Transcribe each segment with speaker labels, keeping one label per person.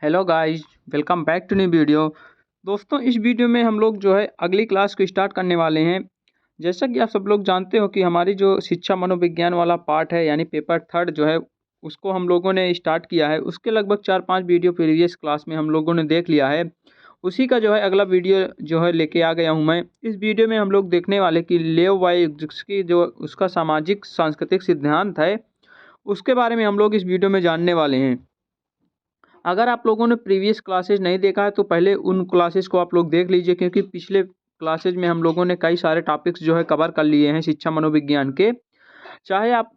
Speaker 1: Hello guys, welcome back to new video. दोस्तों, इस video में हम लोग जो है अगली क्लास को स्टार्ट करने वाले हैं। जैसा कि आप सब लोग जानते हो कि हमारी जो शिक्षा मनोविज्ञान वाला पार्ट है यानी पेपर थर्ड जो है उसको हम लोगों ने स्टार्ट किया है। उसके लगभग 4-5 वीडियो प्रीवियस क्लास में हम लोगों ने देख लिया है। उसी का जो है अगला वीडियो जो है लेके आ गया हूँ मैं। इस वीडियो में हम लोग देखने वाले कि लेव वाइयोत्स्की जो उसका सामाजिक सांस्कृतिक सिद्धांत है उसके बारे में हम लोग इस वीडियो में जानने वाले हैं। अगर आप लोगों ने प्रीवियस क्लासेज नहीं देखा है तो पहले उन क्लासेस को आप लोग देख लीजिए, क्योंकि पिछले क्लासेज में हम लोगों ने कई सारे टॉपिक्स जो है कवर कर लिए हैं शिक्षा मनोविज्ञान के। चाहे आप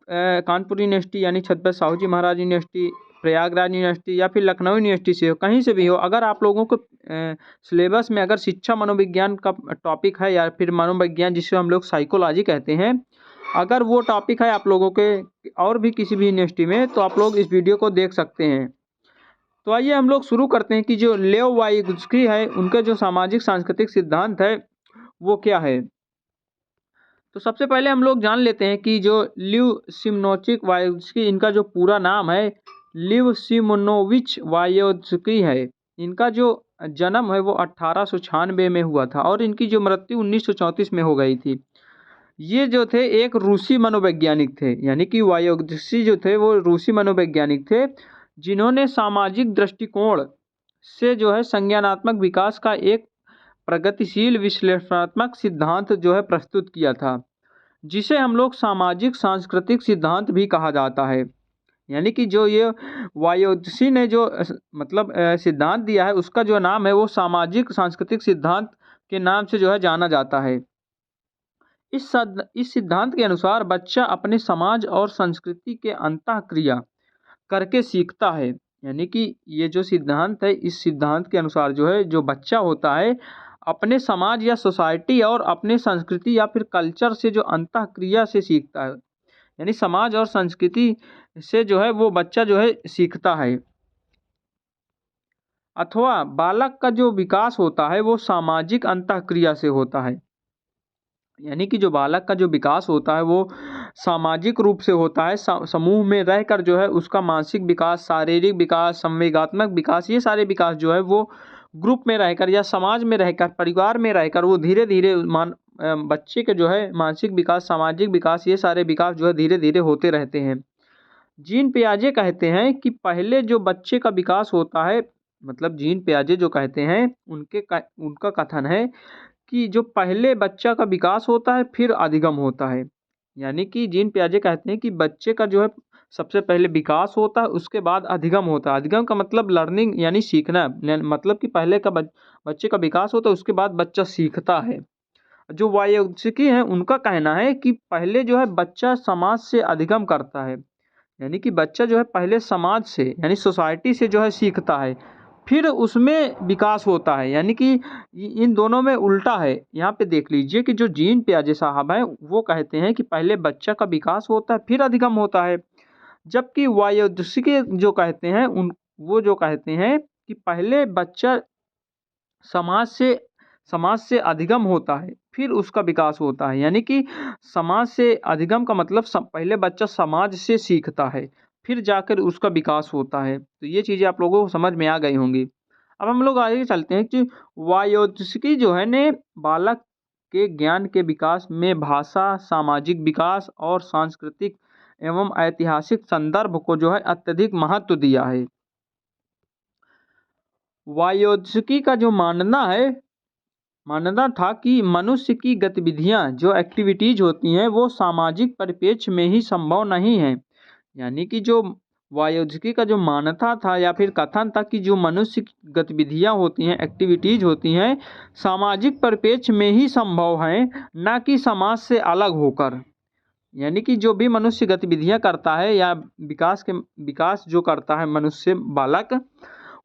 Speaker 1: कानपुर यूनिवर्सिटी यानी छत्रपति साहू जी महाराज यूनिवर्सिटी, प्रयागराज यूनिवर्सिटी या फिर लखनऊ यूनिवर्सिटी से हो, कहीं से भी हो, अगर आप लोगों को सिलेबस में अगर शिक्षा मनोविज्ञान का टॉपिक है या फिर मनोविज्ञान जिसे हम लोग साइकोलॉजी कहते हैं, अगर वो टॉपिक है आप लोगों के और भी किसी भी यूनिवर्सिटी में, तो आप लोग इस वीडियो को देख सकते हैं। तो आइए हम लोग शुरू करते हैं कि जो लेव वाइयोत्स्की है उनके जो सामाजिक सांस्कृतिक सिद्धांत है वो क्या है। तो सबसे पहले हम लोग जान लेते हैं कि जो लिव सिमोनोविच वाइयोत्स्की, इनका जो पूरा नाम है लिव सिमोनोविच वाइयोत्स्की है। इनका जो जन्म है वो 1896 में हुआ था और इनकी जो मृत्यु 1934 में हो गई थी। ये जो थे एक रूसी मनोवैज्ञानिक थे, यानी कि वाइयोत्स्की जो थे वो रूसी मनोवैज्ञानिक थे, जिन्होंने सामाजिक दृष्टिकोण से जो है संज्ञानात्मक विकास का एक प्रगतिशील विश्लेषणात्मक सिद्धांत जो है प्रस्तुत किया था, जिसे हम लोग सामाजिक सांस्कृतिक सिद्धांत भी कहा जाता है। यानी कि जो ये वाइयोत्स्की ने जो सिद्धांत दिया है उसका जो नाम है वो सामाजिक सांस्कृतिक सिद्धांत के नाम से जो है जाना जाता है। इस सिद्धांत के अनुसार बच्चा अपने समाज और संस्कृति के अंतःक्रिया करके सीखता है। यानी कि ये जो सिद्धांत है, इस सिद्धांत के अनुसार जो है जो बच्चा होता है अपने समाज या सोसाइटी और अपने संस्कृति या फिर कल्चर से जो अंतःक्रिया से सीखता है, यानी समाज और संस्कृति से जो है वो बच्चा जो है सीखता है। अथवा बालक का जो विकास होता है वो सामाजिक अंतःक्रिया से होता है। यानी कि जो बालक का जो विकास होता है वो सामाजिक रूप से होता है, समूह में रहकर जो है उसका मानसिक विकास, शारीरिक विकास, संवेगात्मक विकास, ये सारे विकास जो है वो ग्रुप में रहकर या समाज में रहकर, परिवार में रहकर वो धीरे धीरे बच्चे के जो है मानसिक विकास, सामाजिक विकास, ये सारे विकास जो है धीरे धीरे होते रहते हैं। जीन पियाजे कहते हैं कि पहले जो बच्चे का विकास होता है, जीन पियाजे जो कहते हैं उनका कथन है कि जो पहले बच्चा का विकास होता है फिर अधिगम होता है। यानी कि जीन पियाजे कहते हैं कि बच्चे का जो है सबसे पहले विकास होता है, उसके बाद अधिगम होता है। अधिगम का मतलब लर्निंग यानी सीखना, मतलब कि पहले का बच्चे का विकास होता है, उसके बाद बच्चा सीखता है। जो वाइयोत्स्की हैं उनका कहना है कि पहले जो है बच्चा समाज से अधिगम करता है। यानी कि बच्चा जो है पहले समाज से यानी सोसाइटी से जो है सीखता है, फिर उसमें विकास होता है। यानी कि इन दोनों में उल्टा है। यहाँ पे देख लीजिए कि जो जीन पियाजे साहब हैं वो कहते हैं कि पहले बच्चा का विकास होता है फिर अधिगम होता है, जबकि वाइयोत्स्की जो कहते हैं वो जो कहते हैं कि पहले बच्चा समाज से समाज से अधिगम होता है फिर उसका विकास होता है। यानी कि समाज से अधिगम का मतलब पहले बच्चा समाज से सीखता है फिर जाकर उसका विकास होता है। तो ये चीज़ें आप लोगों को समझ में आ गई होंगी। अब हम लोग आगे चलते हैं कि वाइयोत्स्की जो है ने बालक के ज्ञान के विकास में भाषा, सामाजिक विकास और सांस्कृतिक एवं ऐतिहासिक संदर्भ को जो है अत्यधिक महत्व दिया है। वाइयोत्स्की का जो मानना था कि मनुष्य की गतिविधियां जो एक्टिविटीज होती हैं वो सामाजिक परिप्रेक्ष्य में ही संभव नहीं है। यानी कि जो वाइयोत्स्की का जो मान्यता था या फिर कथन था कि जो मनुष्य की गतिविधियां होती हैं, एक्टिविटीज होती हैं, सामाजिक परिप्रेक्ष्य में ही संभव हैं, ना कि समाज से अलग होकर। यानी कि जो भी मनुष्य गतिविधियां करता है या विकास जो करता है मनुष्य बालक,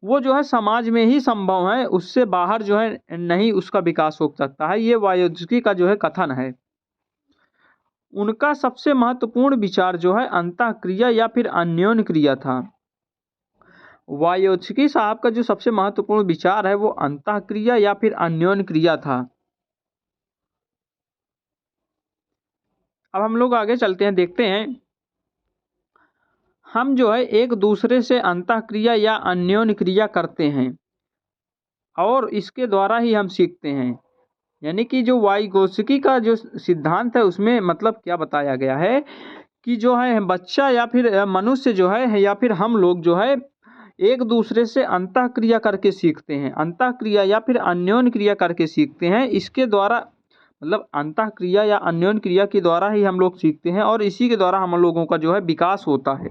Speaker 1: वो जो है समाज में ही संभव है, उससे बाहर जो है नहीं उसका विकास हो सकता है। ये वाइयोत्स्की का जो है कथन है। उनका सबसे महत्वपूर्ण विचार जो है अंतःक्रिया या फिर अन्योन्य क्रिया था। वाइयोत्स्की साहब का जो सबसे महत्वपूर्ण विचार है वो अंतःक्रिया या फिर अन्योन्य क्रिया था। अब हम लोग आगे चलते हैं, देखते हैं हम जो है एक दूसरे से अंतःक्रिया या अन्योन्य क्रिया करते हैं और इसके द्वारा ही हम सीखते हैं। यानी कि जो वाइगोत्स्की का जो सिद्धांत है उसमें मतलब क्या बताया गया है कि जो है बच्चा या फिर मनुष्य जो है या फिर हम लोग जो है एक दूसरे से अंतःक्रिया करके सीखते हैं, अंतःक्रिया या फिर अन्योन्य क्रिया करके सीखते हैं। इसके द्वारा मतलब अंतःक्रिया या अन्योन्य क्रिया के द्वारा ही हम लोग सीखते हैं और इसी के द्वारा हम लोगों का जो है विकास होता है।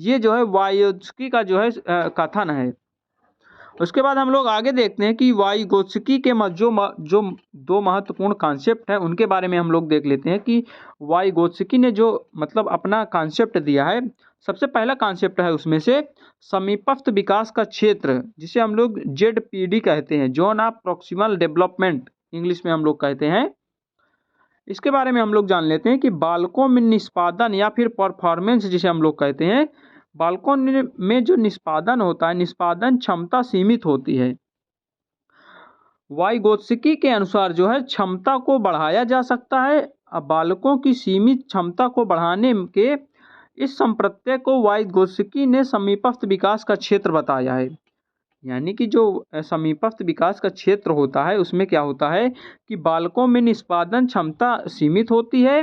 Speaker 1: ये जो है वाइगोत्स्की का जो है कथन है। उसके बाद हम लोग आगे देखते हैं कि वाइगोत्स्की के जो दो महत्वपूर्ण कॉन्सेप्ट हैं उनके बारे में हम लोग देख लेते हैं कि वाइगोत्स्की ने जो मतलब अपना कॉन्सेप्ट दिया है। सबसे पहला कॉन्सेप्ट है उसमें से समीपस्थ विकास का क्षेत्र, जिसे हम लोग ZPD कहते हैं, zone of proximal development English में हम लोग कहते हैं। इसके बारे में हम लोग जान लेते हैं कि बालकों में निष्पादन या फिर परफॉर्मेंस जिसे हम लोग कहते हैं, बालकों में जो निष्पादन होता है, निष्पादन क्षमता सीमित होती है। वाइगोत्स्की के अनुसार जो है क्षमता को बढ़ाया जा सकता है। अब बालकों की सीमित क्षमता को बढ़ाने के इस संप्रत्यय को वाइगोत्स्की ने समीपस्थ विकास का क्षेत्र बताया है। यानी कि जो समीपस्थ विकास का क्षेत्र होता है उसमें क्या होता है कि बालकों में निष्पादन क्षमता सीमित होती है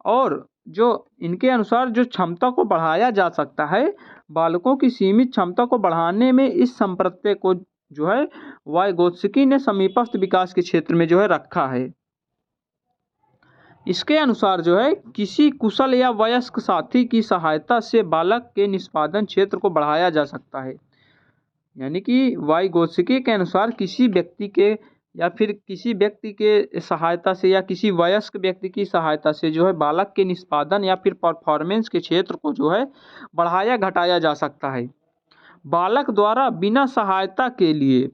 Speaker 1: और जो इनके अनुसार जो क्षमता को बढ़ाया जा सकता है, बालकों की सीमित क्षमता को बढ़ाने में इस संप्रत्यय को जो है वाइगोत्स्की ने समीपस्थ विकास के क्षेत्र में जो है रखा है। इसके अनुसार जो है किसी कुशल या वयस्क साथी की सहायता से बालक के निष्पादन क्षेत्र को बढ़ाया जा सकता है। यानी कि वाइगोत्स्की के अनुसार किसी व्यक्ति के या फिर किसी व्यक्ति के सहायता से या किसी वयस्क व्यक्ति की सहायता से जो है बालक के निष्पादन या फिर परफॉर्मेंस के क्षेत्र को जो है बढ़ाया घटाया जा सकता है। बालक द्वारा बिना सहायता के लिए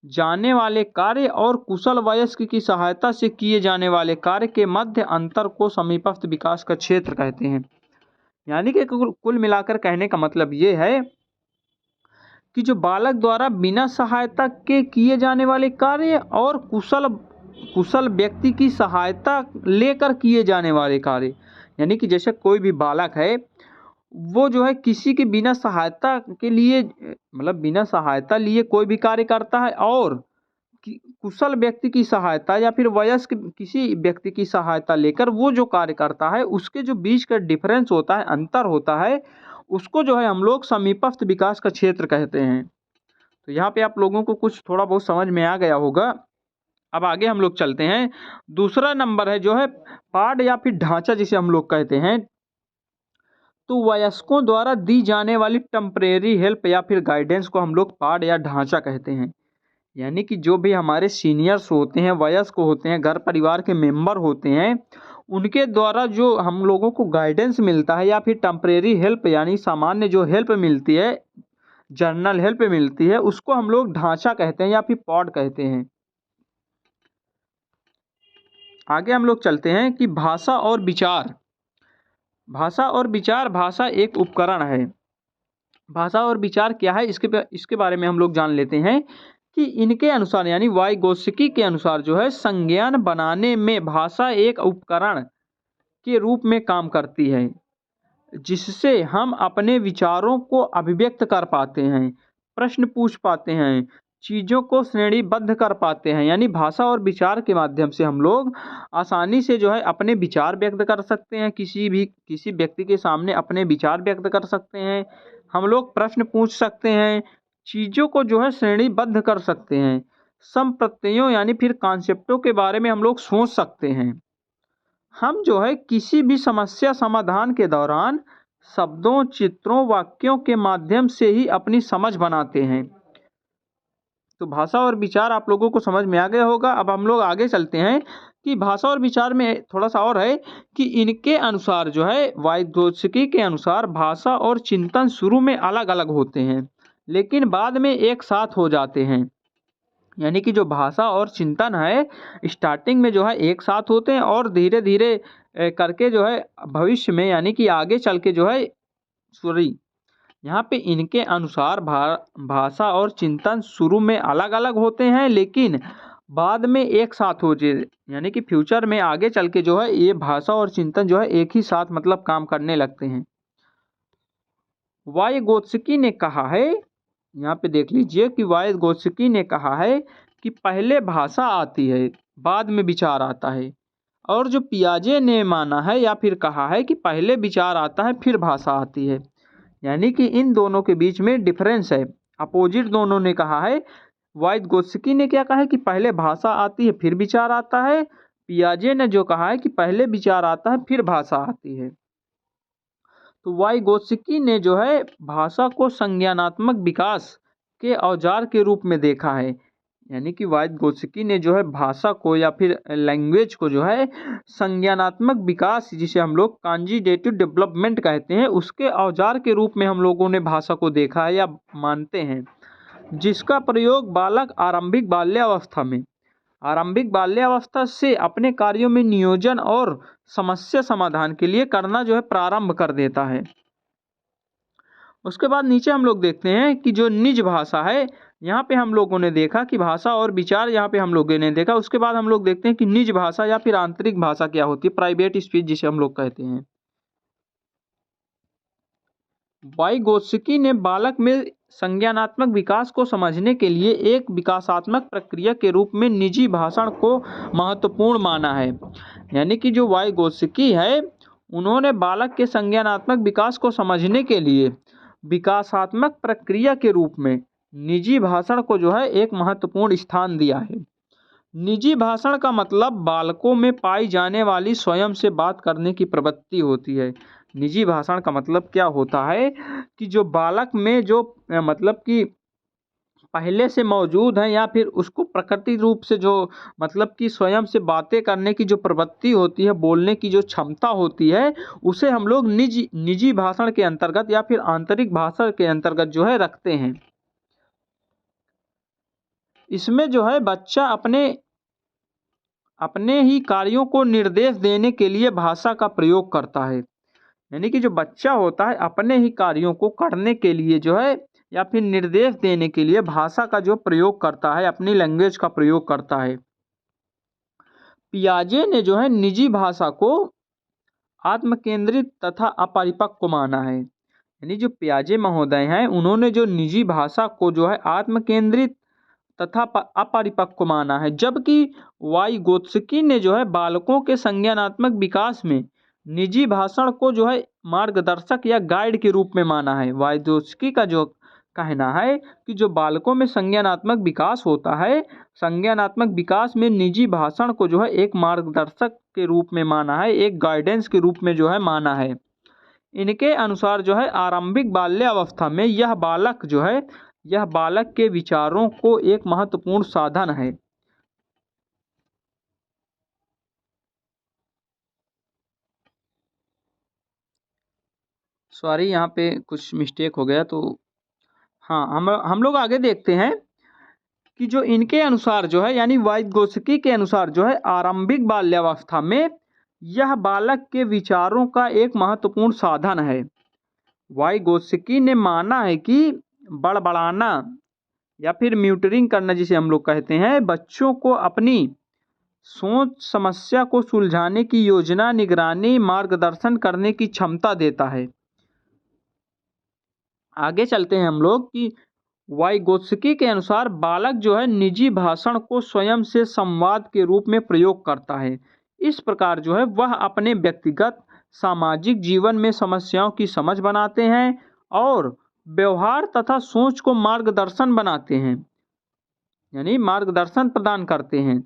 Speaker 1: जाने वाले कार्य और कुशल वयस्क की सहायता से किए जाने वाले कार्य के मध्य अंतर को समीपस्थ विकास का क्षेत्र कहते हैं। यानी कि कुल मिलाकर कहने का मतलब ये है कि जो बालक द्वारा बिना सहायता के किए जाने वाले कार्य और कुशल व्यक्ति की सहायता लेकर किए जाने वाले कार्य, यानी कि जैसे कोई भी बालक है वो जो है किसी के बिना सहायता के लिए मतलब बिना सहायता लिए कोई भी कार्य करता है और कुशल व्यक्ति की सहायता या फिर वयस्क किसी व्यक्ति की सहायता लेकर वो जो कार्य करता है उसके जो बीच का डिफरेंस होता है, अंतर होता है, उसको जो है हम लोग समीपस्थ विकास का क्षेत्र कहते हैं। तो यहाँ पे आप लोगों को कुछ थोड़ा बहुत समझ में आ गया होगा। अब आगे हम लोग चलते हैं। दूसरा नंबर है जो है पाठ या फिर ढांचा जिसे हम लोग कहते हैं। तो वयस्कों द्वारा दी जाने वाली टेम्परेरी हेल्प या फिर गाइडेंस को हम लोग पाठ या ढांचा कहते हैं। यानी कि जो भी हमारे सीनियर्स होते हैं, वयस्क होते हैं, घर परिवार के मेंबर होते हैं, उनके द्वारा जो हम लोगों को गाइडेंस मिलता है या फिर टेम्परेरी हेल्प यानी सामान्य जो हेल्प मिलती है, जर्नल हेल्प मिलती है, उसको हम लोग ढांचा कहते हैं या फिर पॉड कहते हैं। आगे हम लोग चलते हैं कि भाषा और विचार। भाषा और विचार, भाषा एक उपकरण है। भाषा और विचार क्या है इसके बारे में हम लोग जान लेते हैं कि इनके अनुसार यानी वाइगोत्स्की के अनुसार जो है संज्ञान बनाने में भाषा एक उपकरण के रूप में काम करती है, जिससे हम अपने विचारों को अभिव्यक्त कर पाते हैं, प्रश्न पूछ पाते हैं, चीज़ों को श्रेणीबद्ध कर पाते हैं। यानी भाषा और विचार के माध्यम से हम लोग आसानी से जो है अपने विचार व्यक्त कर सकते हैं, किसी व्यक्ति के सामने अपने विचार व्यक्त कर सकते हैं, हम लोग प्रश्न पूछ सकते हैं, चीज़ों को जो है श्रेणीबद्ध कर सकते हैं, संप्रत्ययों यानी फिर कॉन्सेप्टों के बारे में हम लोग सोच सकते हैं। हम जो है किसी भी समस्या समाधान के दौरान शब्दों, चित्रों, वाक्यों के माध्यम से ही अपनी समझ बनाते हैं। तो भाषा और विचार आप लोगों को समझ में आ गया होगा। अब हम लोग आगे चलते हैं कि भाषा और विचार में थोड़ा सा और है कि इनके अनुसार जो है वाइगोत्स्की के अनुसार भाषा और चिंतन शुरू में अलग अलग होते हैं लेकिन बाद में एक साथ हो जाते हैं। यानी कि जो भाषा और चिंतन है स्टार्टिंग में जो है एक साथ होते हैं और धीरे धीरे करके जो है भविष्य में यानी कि आगे चल के जो है यहाँ पे इनके अनुसार भाषा और चिंतन शुरू में अलग अलग होते हैं लेकिन बाद में एक साथ हो जाए, यानी कि फ्यूचर में आगे चल के जो है ये भाषा और चिंतन जो है एक ही साथ मतलब काम करने लगते हैं। वाइगोत्स्की ने कहा है, यहाँ पे देख लीजिए कि वाइगोत्स्की ने कहा है कि पहले भाषा आती है बाद में विचार आता है, और जो पियाजे ने माना है या फिर कहा है कि पहले विचार आता है फिर भाषा आती है। यानी कि इन दोनों के बीच में डिफरेंस है, अपोजिट दोनों ने कहा है। वाइगोत्स्की ने क्या कहा है कि पहले भाषा आती है फिर विचार आता है, पियाजे ने जो कहा है कि पहले विचार आता है फिर भाषा आती है। तो वाइगोत्स्की ने जो है भाषा को संज्ञानात्मक विकास के औजार के रूप में देखा है। यानी कि वाइगोत्स्की ने जो है भाषा को या फिर लैंग्वेज को जो है संज्ञानात्मक विकास, जिसे हम लोग कॉन्जिगेटिव डेवलपमेंट कहते हैं, उसके औजार के रूप में हम लोगों ने भाषा को देखा है या मानते हैं, जिसका प्रयोग बालक आरंभिक बाल्यावस्था से अपने कार्यों में नियोजन और समस्या समाधान के लिए करना जो है प्रारंभ कर देता है। उसके बाद नीचे हम लोग देखते हैं कि जो निज भाषा है, यहाँ पे हम लोगों ने देखा कि भाषा और विचार यहाँ पे हम लोगों ने देखा। उसके बाद हम लोग देखते हैं कि निज भाषा या फिर आंतरिक भाषा क्या होती है, प्राइवेट स्पीच जिसे हम लोग कहते हैं। वाइगोत्स्की ने बालक में संज्ञानात्मक विकास को समझने के लिए एक विकासात्मक प्रक्रिया के रूप में निजी भाषण को महत्वपूर्ण माना है। यानी कि जो वाइगोत्स्की है, उन्होंने बालक के संज्ञानात्मक विकास को समझने के लिए विकासात्मक प्रक्रिया के रूप में निजी भाषण को जो है एक महत्वपूर्ण स्थान दिया है। निजी भाषण का मतलब बालकों में पाई जाने वाली स्वयं से बात करने की प्रवृत्ति होती है। निजी भाषण का मतलब क्या होता है कि जो बालक में जो मतलब कि पहले से मौजूद है या फिर उसको प्रकृति रूप से जो मतलब कि स्वयं से बातें करने की जो प्रवृत्ति होती है, बोलने की जो क्षमता होती है, उसे हम लोग निजी भाषण के अंतर्गत या फिर आंतरिक भाषण के अंतर्गत जो है रखते हैं। इसमें जो है बच्चा अपने ही कार्यों को निर्देश देने के लिए भाषा का प्रयोग करता है। यानी कि जो बच्चा होता है अपने ही कार्यों को करने के लिए जो है या फिर निर्देश देने के लिए भाषा का जो प्रयोग करता है, अपनी लैंग्वेज का प्रयोग करता है। पियाजे ने जो है निजी भाषा को आत्मकेंद्रित तथा अपरिपक्व माना है। यानी जो पियाजे महोदय हैं, उन्होंने जो निजी भाषा को जो है आत्मकेंद्रित तथा अपरिपक्व माना है, जबकि वाइगोत्स्की ने जो है बालकों के संज्ञानात्मक विकास में निजी भाषण को जो है मार्गदर्शक या गाइड के रूप में माना है। वाइगोत्स्की का जो कहना है कि जो बालकों में संज्ञानात्मक विकास होता है, संज्ञानात्मक विकास में निजी भाषण को जो है एक मार्गदर्शक के रूप में माना है, एक गाइडेंस के रूप में जो है माना है। इनके अनुसार जो है आरंभिक बाल्यावस्था में यह बालक के विचारों को एक महत्वपूर्ण साधन है। सॉरी, यहाँ पे कुछ मिस्टेक हो गया, तो हाँ, हम लोग आगे देखते हैं कि जो इनके अनुसार जो है, यानी वाइगोत्स्की के अनुसार जो है आरंभिक बाल्यावस्था में यह बालक के विचारों का एक महत्वपूर्ण साधन है। वाइगोत्स्की ने माना है कि बड़बड़ाना या फिर म्यूटरिंग करना, जिसे हम लोग कहते हैं, बच्चों को अपनी सोच समस्या को सुलझाने की योजना, निगरानी, मार्गदर्शन करने की क्षमता देता है। आगे चलते हैं हम लोग कि वाइगोत्स्की के अनुसार बालक जो है निजी भाषण को स्वयं से संवाद के रूप में प्रयोग करता है। इस प्रकार जो है वह अपने व्यक्तिगत सामाजिक जीवन में समस्याओं की समझ बनाते हैं और व्यवहार तथा सोच को मार्गदर्शन बनाते हैं, यानी मार्गदर्शन प्रदान करते हैं।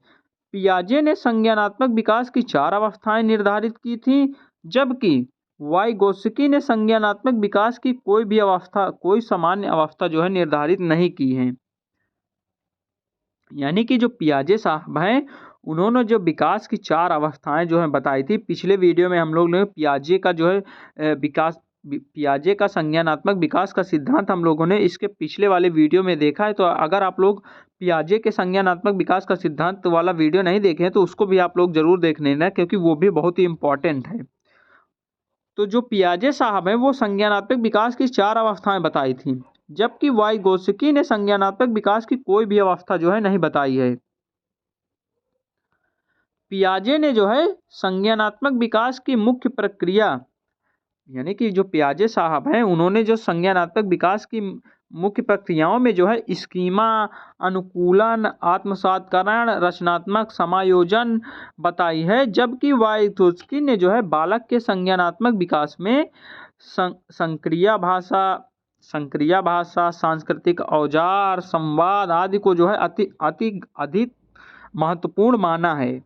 Speaker 1: पियाजे ने संज्ञानात्मक विकास की 4 अवस्थाएं निर्धारित की थीं, जबकि वाइगोत्स्की ने संज्ञानात्मक विकास की कोई सामान्य अवस्था जो है निर्धारित नहीं की है। यानी कि जो पियाजे साहब हैं, उन्होंने जो विकास की 4 अवस्थाएं जो है बताई थी। पिछले वीडियो में हम लोग ने पियाजे का जो है पियाजे का संज्ञानात्मक विकास का सिद्धांत हम लोगों ने इसके पिछले वाले वीडियो में देखा है। तो अगर आप लोग पियाजे के संज्ञानात्मक विकास का सिद्धांत वाला वीडियो नहीं देखे हैं तो उसको भी आप लोग जरूर देख लेना, क्योंकि वो भी बहुत ही इम्पोर्टेंट है। तो जो पियाजे साहब हैं, वो संज्ञानात्मक विकास की 4 अवस्थाएं बताई थी, जबकि वाइगोत्स्की ने संज्ञानात्मक विकास की कोई भी अवस्था जो है नहीं बताई है। पियाजे ने जो है संज्ञानात्मक विकास की मुख्य प्रक्रिया यानी कि जो पियाजे साहब हैं उन्होंने जो संज्ञानात्मक विकास की मुख्य प्रक्रियाओं में जो है स्कीमा, अनुकूलन, आत्मसातकरण, रचनात्मक समायोजन बताई है, जबकि वाइगोत्स्की ने जो है बालक के संज्ञानात्मक विकास में संक्रिया भाषा, सांस्कृतिक औजार, संवाद आदि को जो है अति अधिक महत्वपूर्ण माना है।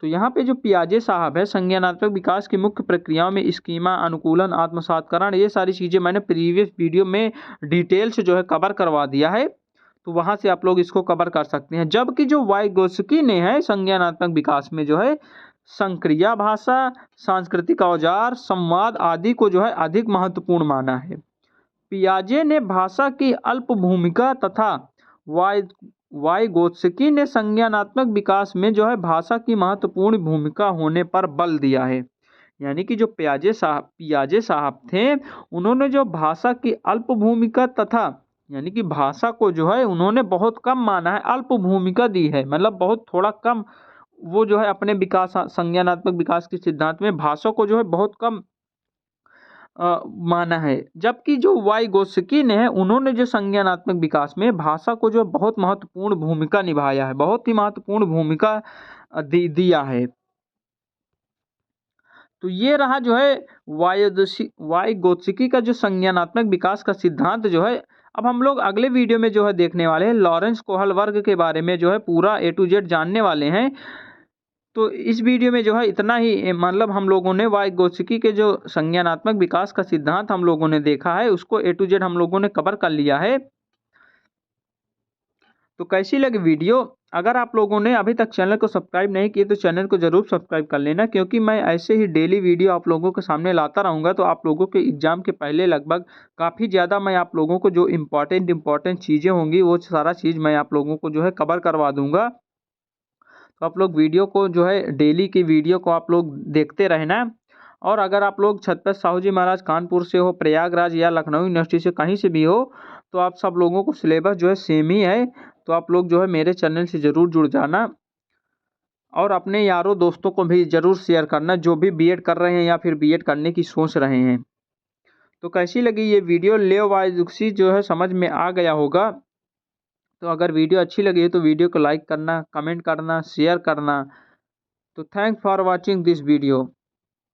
Speaker 1: तो यहाँ पे जो पियाजे साहब है संज्ञानात्मक विकास की मुख्य प्रक्रियाओं में स्कीमा, अनुकूलन, आत्मसातकरण, ये सारी चीज़ें मैंने प्रीवियस वीडियो में डिटेल से जो है कवर करवा दिया है, तो वहाँ से आप लोग इसको कवर कर सकते हैं। जबकि जो वाइगोत्स्की ने है संज्ञानात्मक विकास में जो है संक्रिया भाषा, सांस्कृतिक औजार, संवाद आदि को जो है अधिक महत्वपूर्ण माना है। पियाजे ने भाषा की अल्प भूमिका तथा वाइगोत्स्की ने संज्ञानात्मक विकास में जो है भाषा की महत्वपूर्ण भूमिका होने पर बल दिया है। यानी कि जो पियाजे साहब थे उन्होंने जो भाषा की अल्प भूमिका तथा यानी कि भाषा को जो है उन्होंने बहुत कम माना है, अल्प भूमिका दी है, मतलब बहुत थोड़ा कम वो जो है अपने विकास संज्ञानात्मक विकास के सिद्धांत में भाषा को जो है बहुत कम माना है। जबकि जो वाइगोत्स्की ने है उन्होंने जो संज्ञानात्मक विकास में भाषा को जो बहुत महत्वपूर्ण भूमिका निभाया है, बहुत ही महत्वपूर्ण भूमिका दिया है। तो ये रहा जो है वाइगोत्स्की का जो संज्ञानात्मक विकास का सिद्धांत जो है। अब हम लोग अगले वीडियो में जो है देखने वाले हैं लॉरेंस कोहल वर्ग के बारे में जो है पूरा A to Z जानने वाले हैं। तो इस वीडियो में जो है इतना ही, मतलब हम लोगों ने वाइगोत्स्की के जो संज्ञानात्मक विकास का सिद्धांत हम लोगों ने देखा है उसको A to Z हम लोगों ने कवर कर लिया है। तो कैसी लगी वीडियो? अगर आप लोगों ने अभी तक चैनल को सब्सक्राइब नहीं किए तो चैनल को ज़रूर सब्सक्राइब कर लेना, क्योंकि मैं ऐसे ही डेली वीडियो आप लोगों के सामने लाता रहूँगा। तो आप लोगों के एग्ज़ाम के पहले लगभग काफ़ी ज़्यादा मैं आप लोगों को जो इम्पॉर्टेंट चीज़ें होंगी वो सारा चीज़ मैं आप लोगों को जो है कवर करवा दूँगा। तो आप लोग वीडियो को जो है डेली की वीडियो को आप लोग देखते रहना। और अगर आप लोग छत्रपति साहू जी महाराज कानपुर से हो, प्रयागराज या लखनऊ यूनिवर्सिटी से कहीं से भी हो, तो आप सब लोगों को सिलेबस जो है सेम ही है। तो आप लोग जो है मेरे चैनल से ज़रूर जुड़ जाना और अपने यारों दोस्तों को भी ज़रूर शेयर करना जो भी बीएड कर रहे हैं या फिर बीएड करने की सोच रहे हैं। तो कैसी लगी ये वीडियो? लेओ वाइगोत्स्की जो है समझ में आ गया होगा। तो अगर वीडियो अच्छी लगी है तो वीडियो को लाइक करना, कमेंट करना, शेयर करना। तो thanks for watching this video.